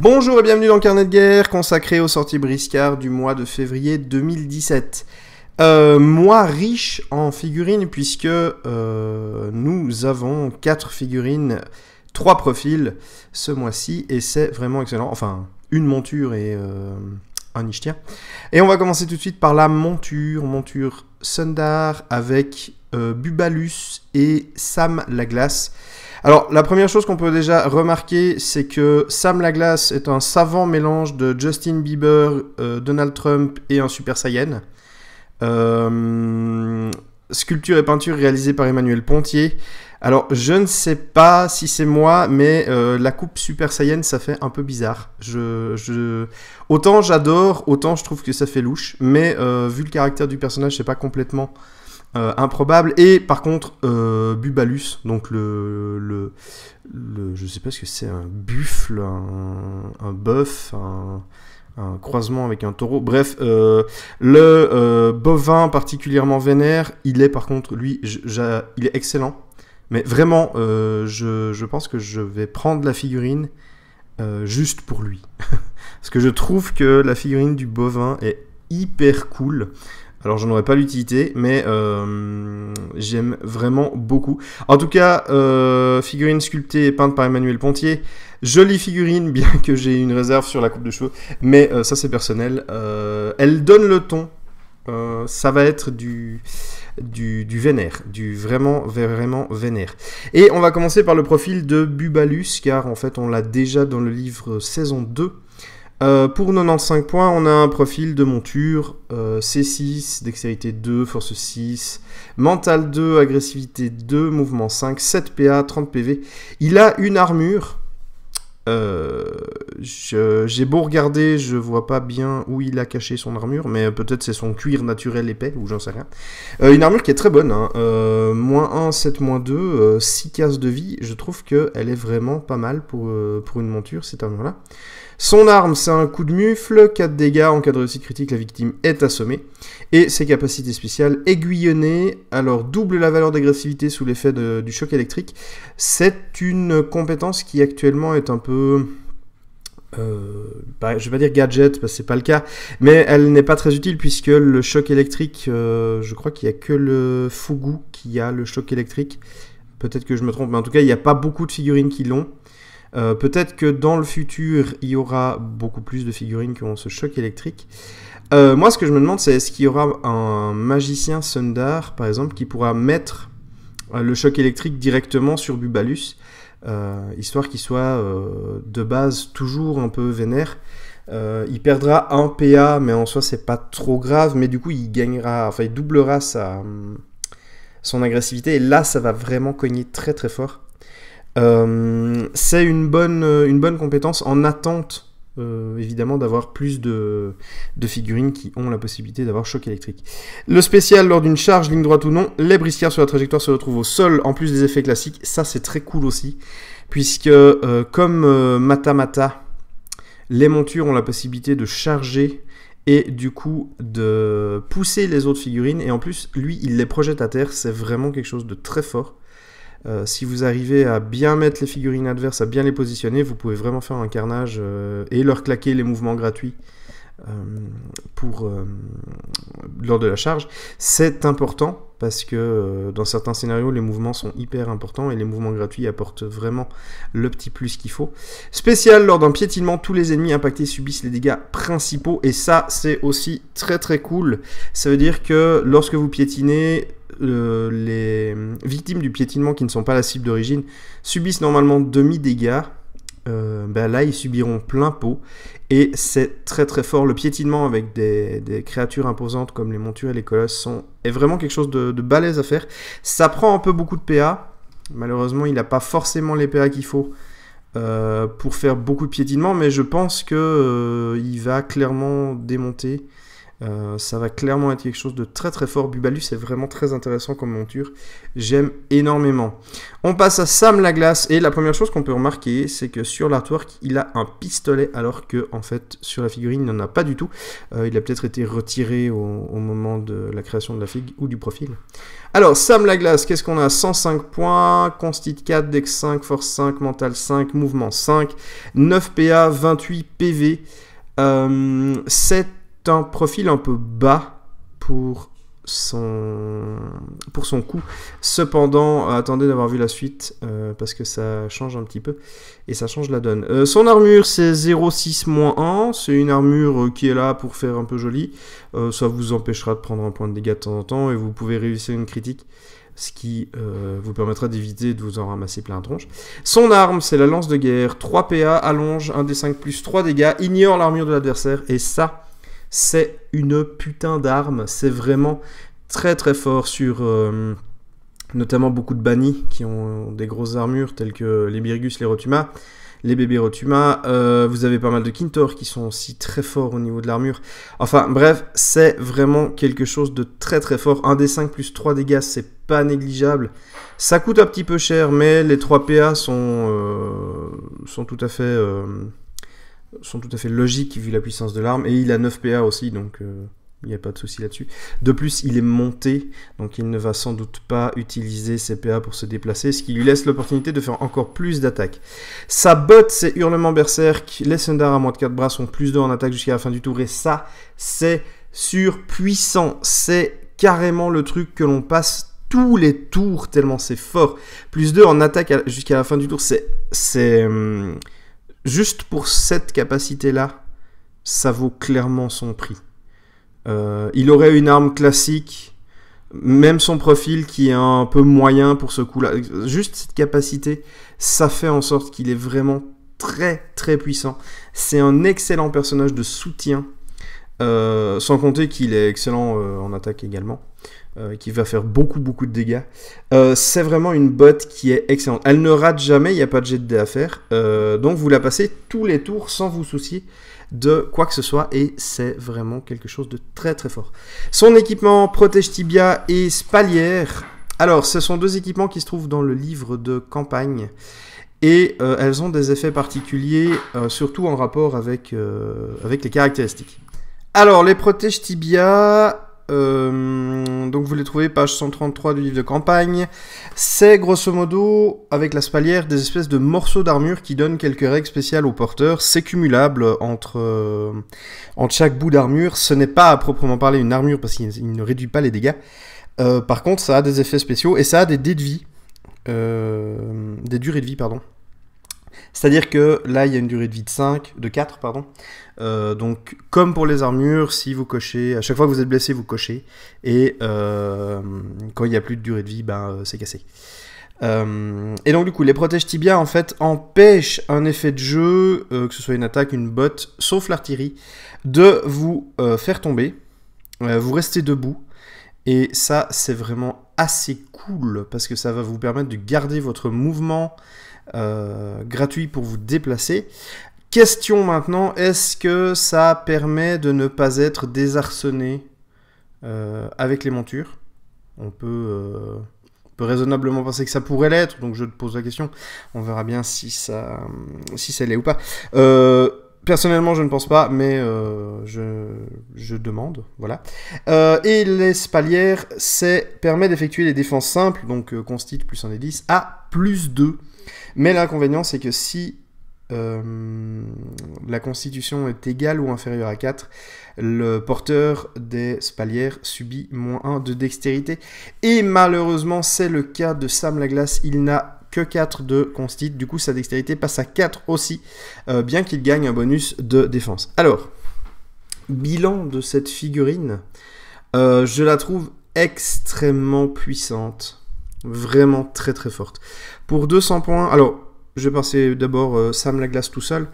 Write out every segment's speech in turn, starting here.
Bonjour et bienvenue dans Carnet de guerre, consacré aux sorties briscards du mois de février 2017. Mois riche en figurines puisque nous avons 4 figurines, 3 profils ce mois-ci et c'est vraiment excellent. Enfin, une monture et un Ishtia. Et on va commencer tout de suite par la monture Sundar avec Bubalus et Sam Laglace. Alors, la première chose qu'on peut déjà remarquer, c'est que Sam Laglace est un savant mélange de Justin Bieber, Donald Trump et un Super Saiyan. Sculpture et peinture réalisée par Emmanuel Pontier. Alors, je ne sais pas si c'est moi, mais la coupe Super Saiyan, ça fait un peu bizarre. Autant j'adore, autant je trouve que ça fait louche, mais vu le caractère du personnage, c'est pas complètement... improbable. Et par contre Bubalus, donc je sais pas ce que c'est, un buffle, un bœuf, un croisement avec un taureau, bref, le bovin particulièrement vénère, il est par contre, lui, il est excellent, mais vraiment, je pense que je vais prendre la figurine juste pour lui, parce que je trouve que la figurine du bovin est hyper cool. Alors, j'en aurais pas l'utilité, mais j'aime vraiment beaucoup. En tout cas, figurine sculptée et peinte par Emmanuel Pontier. Jolie figurine, bien que j'ai une réserve sur la coupe de cheveux. Mais ça, c'est personnel. Elle donne le ton. Ça va être du vénère. Du vraiment vénère. Et on va commencer par le profil de Bubalus, car en fait, on l'a déjà dans le livre saison 2. Pour 95 points, on a un profil de monture, C6, dextérité 2, force 6, mental 2, agressivité 2, mouvement 5, 7 PA, 30 PV. Il a une armure. J'ai beau regarder, je vois pas bien où il a caché son armure, mais peut-être c'est son cuir naturel épais, ou j'en sais rien. Une armure qui est très bonne, hein. -1, 7, -2, 6 cases de vie. Je trouve qu'elle est vraiment pas mal pour une monture, cette armure-là. Son arme, c'est un coup de mufle, 4 dégâts, en cas de réussite critique, la victime est assommée. Et ses capacités spéciales, aiguillonner, alors double la valeur d'agressivité sous l'effet du choc électrique. C'est une compétence qui actuellement est un peu... je vais pas dire gadget, parce que c'est pas le cas, mais elle n'est pas très utile puisque le choc électrique, je crois qu'il y a que le Fugu qui a le choc électrique. Peut-être que je me trompe, mais en tout cas, il n'y a pas beaucoup de figurines qui l'ont. Peut-être que dans le futur, il y aura beaucoup plus de figurines qui ont ce choc électrique. Moi, ce que je me demande, c'est est-ce qu'il y aura un magicien Sundar, par exemple, qui pourra mettre le choc électrique directement sur Bubalus, histoire qu'il soit de base toujours un peu vénère. Il perdra un PA, mais en soi, c'est pas trop grave, mais du coup, il gagnera, enfin, il doublera son agressivité, et là, ça va vraiment cogner très très fort. C'est une bonne compétence en attente évidemment d'avoir plus de figurines qui ont la possibilité d'avoir choc électrique. Le spécial lors d'une charge ligne droite ou non, les briscards sur la trajectoire se retrouvent au sol en plus des effets classiques. Ça c'est très cool aussi puisque comme Mata Mata, les montures ont la possibilité de charger et du coup de pousser les autres figurines, et en plus lui il les projette à terre. C'est vraiment quelque chose de très fort. Si vous arrivez à bien mettre les figurines adverses, à bien les positionner, vous pouvez vraiment faire un carnage et leur claquer les mouvements gratuits lors de la charge. C'est important parce que dans certains scénarios, les mouvements sont hyper importants et les mouvements gratuits apportent vraiment le petit plus qu'il faut. Spécial, lors d'un piétinement, tous les ennemis impactés subissent les dégâts principaux, et ça, c'est aussi très très cool. Ça veut dire que lorsque vous piétinez, les victimes du piétinement qui ne sont pas la cible d'origine subissent normalement demi-dégâts. Là ils subiront plein pot, et c'est très très fort. Le piétinement avec des créatures imposantes comme les montures et les colosses est vraiment quelque chose de balèze à faire. Ça prend un peu beaucoup de PA, malheureusement il n'a pas forcément les PA qu'il faut pour faire beaucoup de piétinement, mais je pense que il va clairement démonter Ça va clairement être quelque chose de très très fort. Bubalus est vraiment très intéressant comme monture. J'aime énormément. On passe à Sam Laglace. Et la première chose qu'on peut remarquer, c'est que sur l'artwork, il a un pistolet, alors que en fait, sur la figurine, il n'en a pas du tout. Il a peut-être été retiré au moment de la création de la figue ou du profil. Alors, Sam Laglace, qu'est-ce qu'on a? 105 points, Constit 4, Dex 5, Force 5, Mental 5, Mouvement 5, 9 PA, 28 PV. C'est un profil un peu bas pour son coup. Cependant, attendez d'avoir vu la suite, parce que ça change un petit peu, et ça change la donne. Son armure, c'est 0,6-1, c'est une armure qui est là pour faire un peu joli. Ça vous empêchera de prendre un point de dégâts de temps en temps, et vous pouvez réussir une critique, ce qui vous permettra d'éviter de vous en ramasser plein la tronche. Son arme, c'est la lance de guerre, 3 PA, allonge, 1d5 plus 3 dégâts, ignore l'armure de l'adversaire, et ça, c'est une putain d'arme. C'est vraiment très très fort sur notamment beaucoup de bannis qui ont des grosses armures telles que les Birgus, les Rotuma, les bébés Rotuma. Vous avez pas mal de Kintor qui sont aussi très forts au niveau de l'armure. Enfin bref, c'est vraiment quelque chose de très très fort. 1d5 plus 3 dégâts, c'est pas négligeable. Ça coûte un petit peu cher, mais les 3 PA sont tout à fait logiques vu la puissance de l'arme, et il a 9 PA aussi, donc il n'y a pas de souci là-dessus. De plus, il est monté, donc il ne va sans doute pas utiliser ses PA pour se déplacer, ce qui lui laisse l'opportunité de faire encore plus d'attaques. Sa botte, c'est Hurlement Berserk, les Sundar à moins de 4 bras sont plus 2 en attaque jusqu'à la fin du tour, et ça, c'est surpuissant. C'est carrément le truc que l'on passe tous les tours, tellement c'est fort. Plus 2 en attaque jusqu'à la fin du tour, c'est juste pour cette capacité-là, ça vaut clairement son prix. Il aurait une arme classique, même son profil qui est un peu moyen pour ce coup-là. Juste cette capacité, ça fait en sorte qu'il est vraiment très très puissant. C'est un excellent personnage de soutien, sans compter qu'il est excellent en attaque également. Qui va faire beaucoup de dégâts. C'est vraiment une botte qui est excellente. Elle ne rate jamais, il n'y a pas de jet de dés à faire. Donc vous la passez tous les tours sans vous soucier de quoi que ce soit, et c'est vraiment quelque chose de très très fort. Son équipement, protège tibia et spalière. Alors, ce sont deux équipements qui se trouvent dans le livre de campagne, et elles ont des effets particuliers, surtout en rapport avec les caractéristiques. Alors, les protège tibia... donc vous les trouvez page 133 du livre de campagne. C'est grosso modo, avec la spalière, des espèces de morceaux d'armure qui donnent quelques règles spéciales aux porteurs. C'est cumulable entre chaque bout d'armure. Ce n'est pas à proprement parler une armure parce qu'il ne réduit pas les dégâts. Par contre, ça a des effets spéciaux et ça a des dés de vie. Des durées de vie, pardon. C'est-à-dire que là, il y a une durée de vie de 4, pardon. Donc, comme pour les armures, si vous cochez, à chaque fois que vous êtes blessé, vous cochez. Et quand il n'y a plus de durée de vie, c'est cassé. Et donc, du coup, les protège tibia, en fait, empêchent un effet de jeu, que ce soit une attaque, une botte, sauf l'artillerie, de vous faire tomber. Vous restez debout. Et ça, c'est vraiment assez cool, parce que ça va vous permettre de garder votre mouvement gratuit pour vous déplacer. Question maintenant, est-ce que ça permet de ne pas être désarçonné avec les montures? On peut raisonnablement penser que ça pourrait l'être, donc je te pose la question. On verra bien si ça l'est ou pas. Personnellement, je ne pense pas, mais je demande, voilà. Et les spalières, permet d'effectuer les défenses simples, donc Constit plus 1d10, à plus 2. Mais l'inconvénient, c'est que si la constitution est égale ou inférieure à 4, le porteur des spalières subit -1 de dextérité. Et malheureusement, c'est le cas de Sam Laglace, il n'a que 4 de constit, du coup sa dextérité passe à 4 aussi, bien qu'il gagne un bonus de défense. Alors, bilan de cette figurine, je la trouve extrêmement puissante, vraiment très très forte. Pour 200 points, alors je vais passer d'abord Sam Laglace tout seul,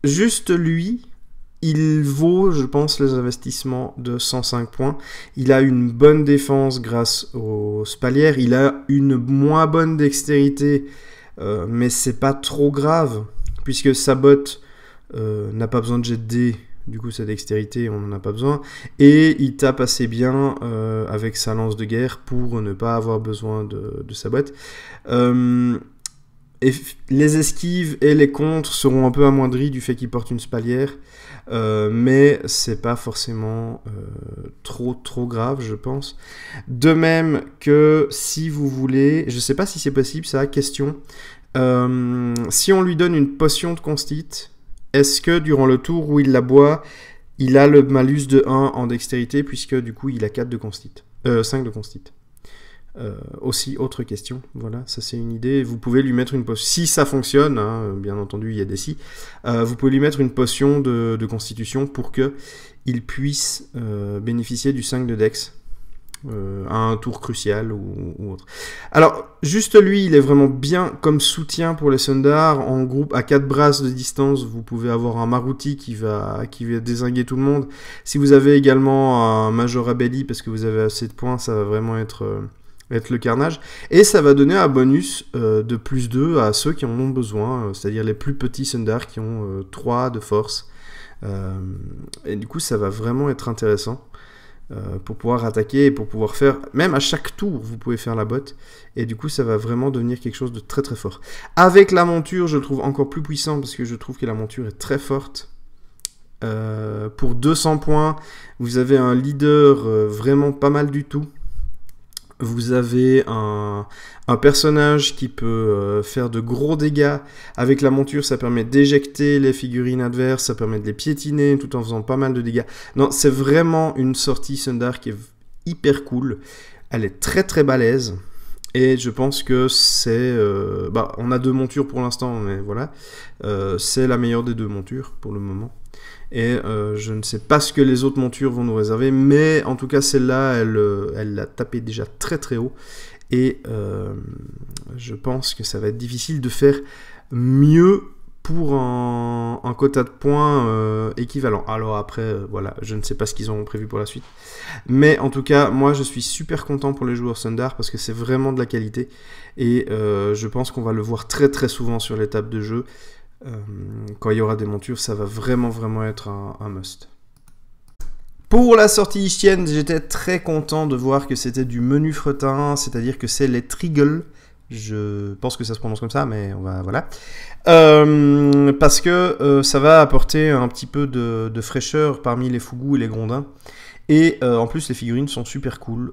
juste lui, il vaut, je pense, les investissements de 105 points. Il a une bonne défense grâce aux spalières. Il a une moins bonne dextérité, mais c'est pas trop grave, puisque sa botte n'a pas besoin de jet de dés, Du coup, sa dextérité, on n'en a pas besoin. Et il tape assez bien avec sa lance de guerre pour ne pas avoir besoin de sa boîte. Et les esquives et les contres seront un peu amoindris du fait qu'il porte une spalière. Mais c'est pas forcément trop grave, je pense. De même que si vous voulez, je sais pas si c'est possible, ça, question. Si on lui donne une potion de constite, est-ce que durant le tour où il la boit, il a le malus de 1 en dextérité, puisque du coup il a 4 de constite, 5 de constite. Aussi, autre question, voilà, ça c'est une idée. Vous pouvez lui mettre une potion, si ça fonctionne, hein, bien entendu il y a des si, vous pouvez lui mettre une potion de constitution pour que il puisse bénéficier du 5 de dex à un tour crucial ou autre. Alors, juste lui, il est vraiment bien comme soutien pour les Sundar. En groupe, à 4 brasses de distance, vous pouvez avoir un Maruti qui va dézinguer tout le monde. Si vous avez également un Majora Belli, parce que vous avez assez de points, ça va vraiment être le carnage. Et ça va donner un bonus de plus 2 à ceux qui en ont besoin, c'est-à-dire les plus petits Sundar qui ont 3 de force. Et du coup, ça va vraiment être intéressant. Pour pouvoir attaquer et pour pouvoir faire, même à chaque tour, vous pouvez faire la botte, et du coup, ça va vraiment devenir quelque chose de très très fort. Avec la monture, je le trouve encore plus puissant, parce que je trouve que la monture est très forte. Pour 200 points, vous avez un leader vraiment pas mal du tout. Vous avez un personnage qui peut faire de gros dégâts. Avec la monture, ça permet d'éjecter les figurines adverses, ça permet de les piétiner tout en faisant pas mal de dégâts. Non, c'est vraiment une sortie Sundar qui est hyper cool. Elle est très très balèze. Et je pense que c'est... on a 2 montures pour l'instant, mais voilà. C'est la meilleure des 2 montures pour le moment. Et je ne sais pas ce que les autres montures vont nous réserver, mais en tout cas celle-là, elle l'a tapé déjà très très haut. Et je pense que ça va être difficile de faire mieux pour un quota de points équivalent. Alors après, voilà, je ne sais pas ce qu'ils ont prévu pour la suite. Mais en tout cas, moi je suis super content pour les joueurs Sundar parce que c'est vraiment de la qualité. Et je pense qu'on va le voir très très souvent sur les tables de jeu. Quand il y aura des montures, ça va vraiment être un must. Pour la sortie Ixtienne, j'étais très content de voir que c'était du menu fretin, c'est-à-dire que c'est les Triggle. Je pense que ça se prononce comme ça, mais voilà. Parce que ça va apporter un petit peu de fraîcheur parmi les fougous et les grondins. Et en plus, les figurines sont super cool.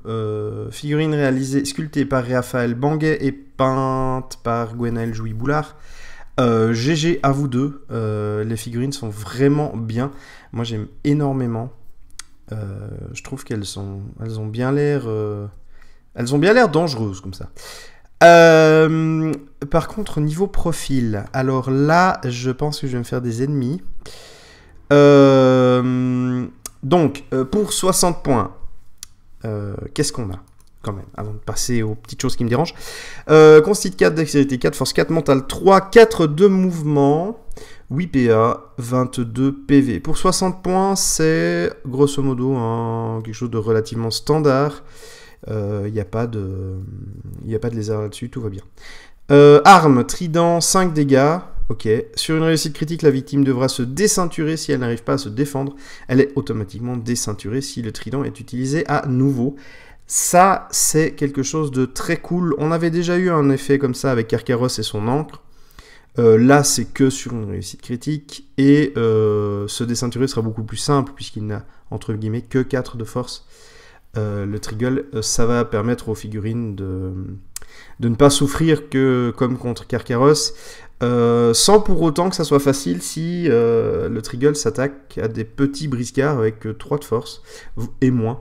Figurines sculptées par Raphaël Banguet et peintes par Gwenaël Jouy-Boulard. GG à vous deux, les figurines sont vraiment bien. Moi j'aime énormément. Je trouve qu'elles ont bien l'air dangereuses comme ça. Par contre, niveau profil, alors là, je pense que je vais me faire des ennemis. Donc, pour 60 points, qu'est-ce qu'on a quand même, avant de passer aux petites choses qui me dérangent. Constite 4, dextérité 4, force 4, mental 3, 4 de mouvement, 8 PA, 22 PV. Pour 60 points, c'est grosso modo quelque chose de relativement standard. Il n'y a pas de lézard là-dessus, tout va bien. Arme, trident, 5 dégâts. Ok. Sur une réussite critique, la victime devra se déceinturer si elle n'arrive pas à se défendre. Elle est automatiquement déceinturée si le trident est utilisé à nouveau. Ça, c'est quelque chose de très cool. On avait déjà eu un effet comme ça avec Karkaros et son encre. Là, c'est que sur une réussite critique. Et se déceinturer sera beaucoup plus simple, puisqu'il n'a, entre guillemets, que 4 de force. Le Triggle, ça va permettre aux figurines de ne pas souffrir que comme contre Karkaros. Sans pour autant que ça soit facile si le Triggle s'attaque à des petits briscards avec 3 de force et moins.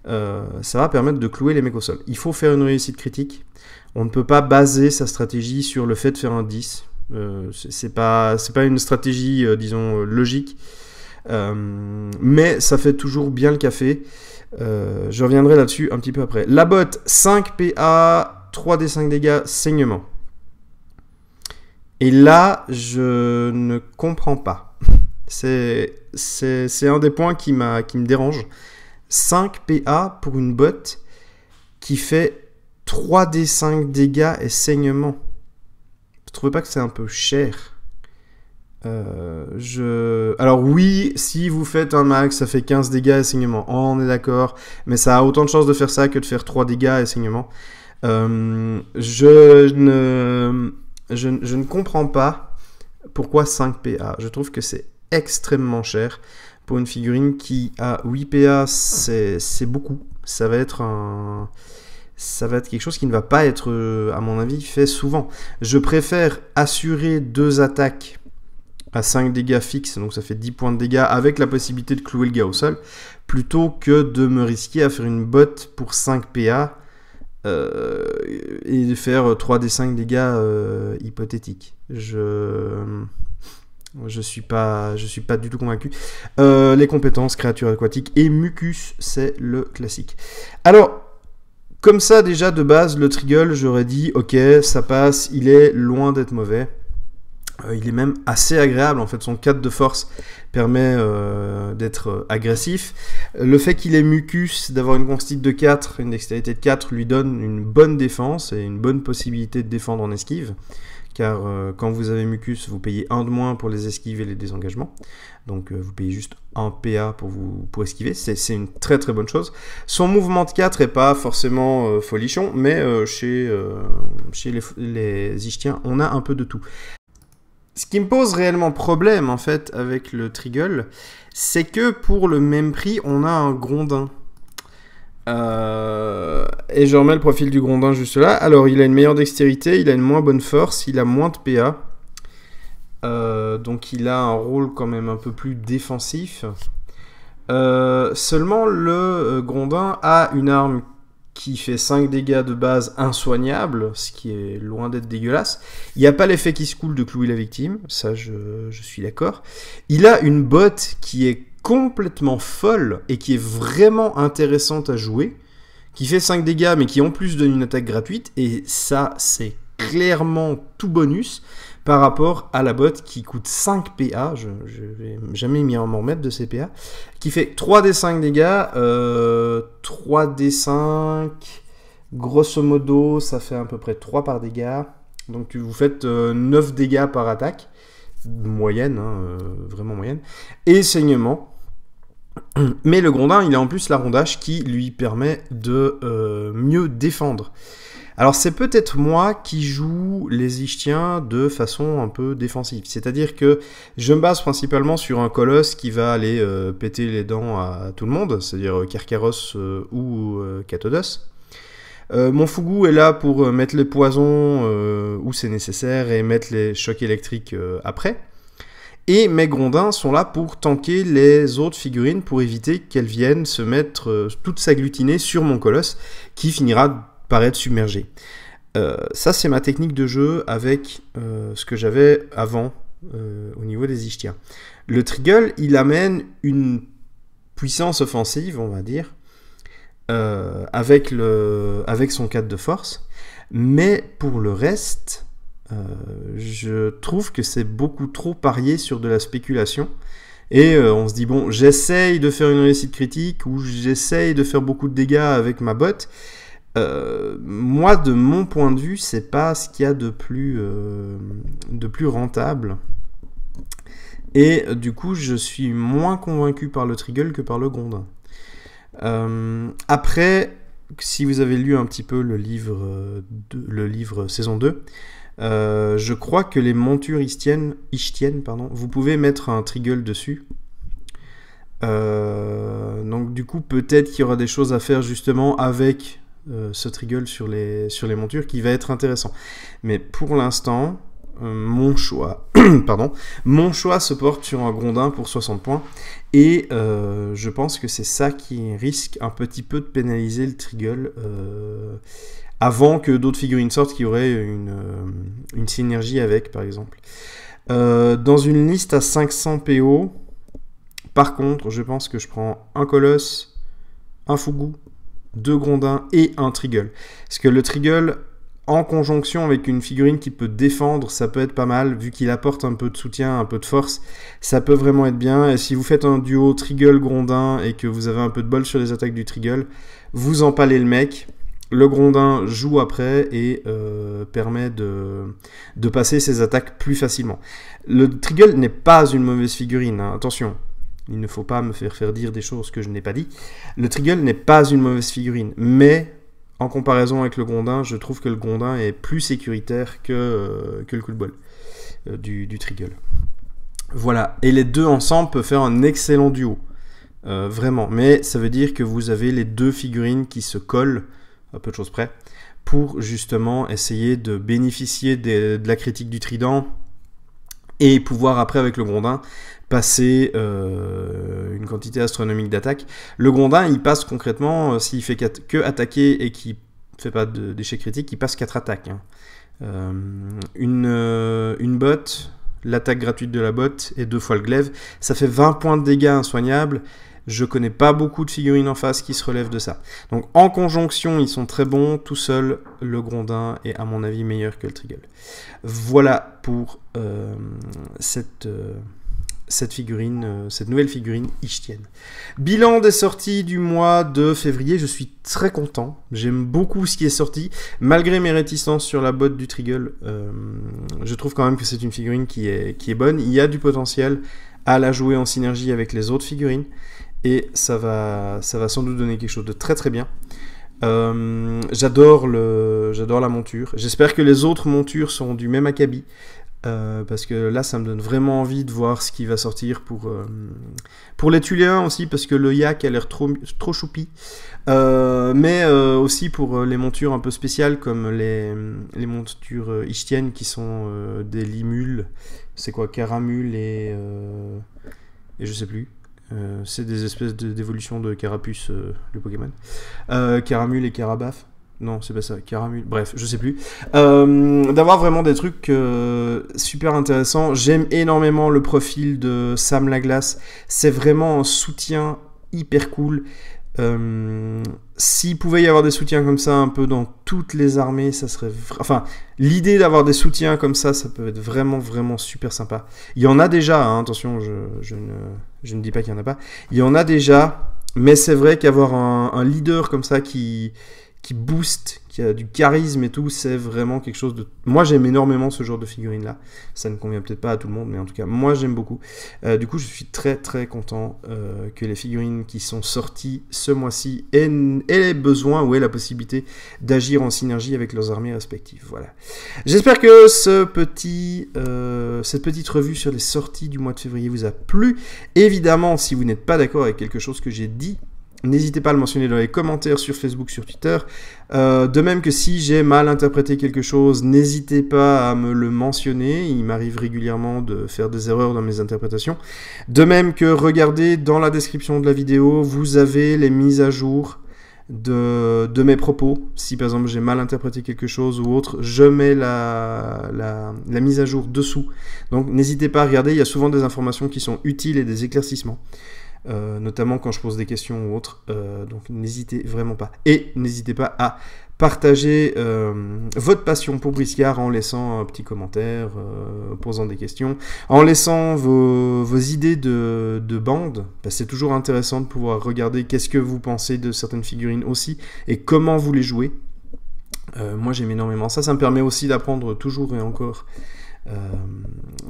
Ça va permettre de clouer les mecs au sol. Il faut faire une réussite critique. On ne peut pas baser sa stratégie sur le fait de faire un 10. C'est pas une stratégie, disons, logique. Mais ça fait toujours bien le café. Je reviendrai là-dessus un petit peu après. La botte, 5 PA, 3d5 dégâts, saignement. Et là, je ne comprends pas. C'est un des points qui me dérange. 5 PA pour une botte qui fait 3d5 dégâts et saignement. Vous trouvez pas que c'est un peu cher? Alors oui, si vous faites un max, ça fait 15 dégâts et saignement. On est d'accord, mais ça a autant de chances de faire ça que de faire 3 dégâts et saignement. Je ne comprends pas pourquoi 5 PA. Je trouve que c'est extrêmement cher pour une figurine qui a 8 PA, c'est beaucoup. Ça va être quelque chose qui ne va pas être, à mon avis, fait souvent. Je préfère assurer 2 attaques à 5 dégâts fixes, donc ça fait 10 points de dégâts, avec la possibilité de clouer le gars au sol, plutôt que de me risquer à faire une botte pour 5 PA et de faire 3 des 5 dégâts hypothétiques. Je suis pas du tout convaincu. Les compétences, créatures aquatiques et mucus, c'est le classique. Alors, comme ça, déjà, de base, le Triggle, j'aurais dit, ok, ça passe, il est loin d'être mauvais. Il est même assez agréable, en fait, son 4 de force permet d'être agressif. Le fait qu'il ait mucus, d'avoir une constite de 4, une dextérité de 4, lui donne une bonne défense et une bonne possibilité de défendre en esquive. Car quand vous avez mucus, vous payez 1 de moins pour les esquives et les désengagements. Donc vous payez juste 1 PA pour esquiver. C'est une très très bonne chose. Son mouvement de 4 n'est pas forcément folichon, mais chez les Ichtiens, on a un peu de tout. Ce qui me pose réellement problème en fait avec le Triggle, c'est que pour le même prix, on a un Grondin. Et je remets le profil du Grondin juste là. Alors il a une meilleure dextérité, il a une moins bonne force, il a moins de PA. Donc il a un rôle quand même un peu plus défensif. Seulement le Grondin a une arme qui fait 5 dégâts de base insoignable, ce qui est loin d'être dégueulasse. Il n'y a pas l'effet qui se coule de clouer la victime, ça je suis d'accord. Il a une botte qui est complètement folle et qui est vraiment intéressante à jouer, qui fait 5 dégâts mais qui en plus donne une attaque gratuite, et ça c'est clairement tout bonus par rapport à la botte qui coûte 5 PA, je vais jamais m'y en remettre de ces PA, qui fait 3d5 dégâts, 3d5, grosso modo ça fait à peu près 3 par dégâts, donc vous faites 9 dégâts par attaque, moyenne, hein, vraiment moyenne, et saignement. Mais le Grondin, il a en plus la rondage qui lui permet de mieux défendre. Alors c'est peut-être moi qui joue les Ichtiens de façon un peu défensive. C'est-à-dire que je me base principalement sur un colosse qui va aller péter les dents à tout le monde, c'est-à-dire Karkaros ou Catodos. Mon Fougou est là pour mettre les poisons où c'est nécessaire et mettre les chocs électriques après. Et mes Grondins sont là pour tanker les autres figurines pour éviter qu'elles viennent se mettre toutes s'agglutiner sur mon colosse qui finira par être submergé. Ça, c'est ma technique de jeu avec ce que j'avais avant au niveau des Ichtiens. Le Triggle, il amène une puissance offensive, on va dire, avec son 4 de force. Mais pour le reste, je trouve que c'est beaucoup trop parié sur de la spéculation. Et on se dit, bon, j'essaye de faire une réussite critique ou j'essaye de faire beaucoup de dégâts avec ma botte. Moi, de mon point de vue, c'est pas ce qu'il y a de plus rentable. Et du coup, je suis moins convaincu par le Triggle que par le Grondin. Après, si vous avez lu un petit peu le livre saison 2, je crois que les montures ichtiennes, vous pouvez mettre un Triggle dessus. Donc du coup, peut-être qu'il y aura des choses à faire justement avec ce Triggle sur les montures qui va être intéressant. Mais pour l'instant, mon choix se porte sur un Grondin pour 60 points. Et je pense que c'est ça qui risque un petit peu de pénaliser le Triggle avant que d'autres figurines sortent qui auraient une synergie avec, par exemple. Dans une liste à 500 PO, par contre, je pense que je prends un Colosse, un Fougou, 2 Grondins et un Triggle. Parce que le Triggle, en conjonction avec une figurine qui peut défendre, ça peut être pas mal, vu qu'il apporte un peu de soutien, un peu de force, ça peut vraiment être bien. Et si vous faites un duo Triggle-Grondin et que vous avez un peu de bol sur les attaques du Triggle, vous empalez le mec. Le Grondin joue après et permet de passer ses attaques plus facilement. Le Triggle n'est pas une mauvaise figurine, hein, attention. Il ne faut pas me faire dire des choses que je n'ai pas dit. Le Triggle n'est pas une mauvaise figurine, mais en comparaison avec le Grondin, je trouve que le Grondin est plus sécuritaire que le coup de bol du Triggle. Voilà, et les deux ensemble peuvent faire un excellent duo. Vraiment, mais ça veut dire que vous avez les deux figurines qui se collent, à peu de choses près, pour justement essayer de bénéficier de la critique du trident et pouvoir après avec le Grondin passer une quantité astronomique d'attaque. Le Grondin, il passe concrètement, s'il fait que attaquer et qu'il ne fait pas d'échec critique, il passe 4 attaques. Hein. Une botte, l'attaque gratuite de la botte et 2 fois le glaive, ça fait 20 points de dégâts insoignables. Je connais pas beaucoup de figurines en face qui se relèvent de ça. Donc en conjonction, ils sont très bons. Tout seul, le Grondin est à mon avis meilleur que le Triggle. Voilà pour cette figurine, cette nouvelle figurine Ichtienne. Bilan des sorties du mois de février, je suis très content. J'aime beaucoup ce qui est sorti. Malgré mes réticences sur la botte du Triggle, je trouve quand même que c'est une figurine qui est bonne. Il y a du potentiel à la jouer en synergie avec les autres figurines. Et ça va sans doute donner quelque chose de très très bien. J'adore la monture. J'espère que les autres montures sont du même acabit. Parce que là, ça me donne vraiment envie de voir ce qui va sortir pour les Tuléens aussi, parce que le yak a l'air trop choupi. Mais aussi pour les montures un peu spéciales, comme les montures Ichtiennes qui sont des limules. C'est quoi, Caramule et je sais plus. C'est des espèces d'évolution de Carapuce, le Pokémon. Caramule et Carabaf. Non, c'est pas ça. Caramule. Bref, je sais plus. D'avoir vraiment des trucs super intéressants. J'aime énormément le profil de Sam Laglace. C'est vraiment un soutien hyper cool. S'il pouvait y avoir des soutiens comme ça un peu dans toutes les armées, ça serait... Enfin, l'idée d'avoir des soutiens comme ça peut être vraiment, vraiment super sympa. Il y en a déjà, hein, attention, je ne dis pas qu'il n'y en a pas. Il y en a déjà, mais c'est vrai qu'avoir un leader comme ça qui booste, qui a du charisme et tout, c'est vraiment quelque chose de... Moi, j'aime énormément ce genre de figurine-là. Ça ne convient peut-être pas à tout le monde, mais en tout cas, moi, j'aime beaucoup. Du coup, je suis très, très content que les figurines qui sont sorties ce mois-ci aient besoin ou aient la possibilité d'agir en synergie avec leurs armées respectives. Voilà. J'espère que cette petite revue sur les sorties du mois de février vous a plu. Évidemment, si vous n'êtes pas d'accord avec quelque chose que j'ai dit, n'hésitez pas à le mentionner dans les commentaires sur Facebook, sur Twitter. De même que si j'ai mal interprété quelque chose, n'hésitez pas à me le mentionner. Il m'arrive régulièrement de faire des erreurs dans mes interprétations. De même que regardez dans la description de la vidéo, vous avez les mises à jour de mes propos. Si par exemple j'ai mal interprété quelque chose ou autre, je mets la mise à jour dessous. Donc n'hésitez pas à regarder, il y a souvent des informations qui sont utiles et des éclaircissements. Notamment quand je pose des questions ou autres, donc n'hésitez vraiment pas. Et n'hésitez pas à partager votre passion pour Briscard en laissant un petit commentaire, posant des questions, en laissant vos idées de bande. C'est toujours intéressant de pouvoir regarder qu'est-ce que vous pensez de certaines figurines aussi, et comment vous les jouez. Moi j'aime énormément ça me permet aussi d'apprendre toujours et encore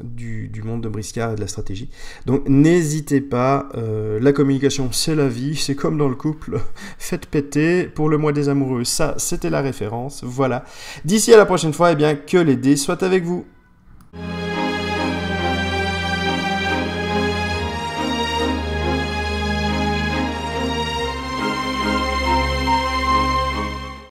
du monde de Briscard et de la stratégie. Donc n'hésitez pas, la communication c'est la vie, c'est comme dans le couple, faites péter pour le mois des amoureux, ça c'était la référence, voilà. D'ici à la prochaine fois, eh bien que les dés soient avec vous.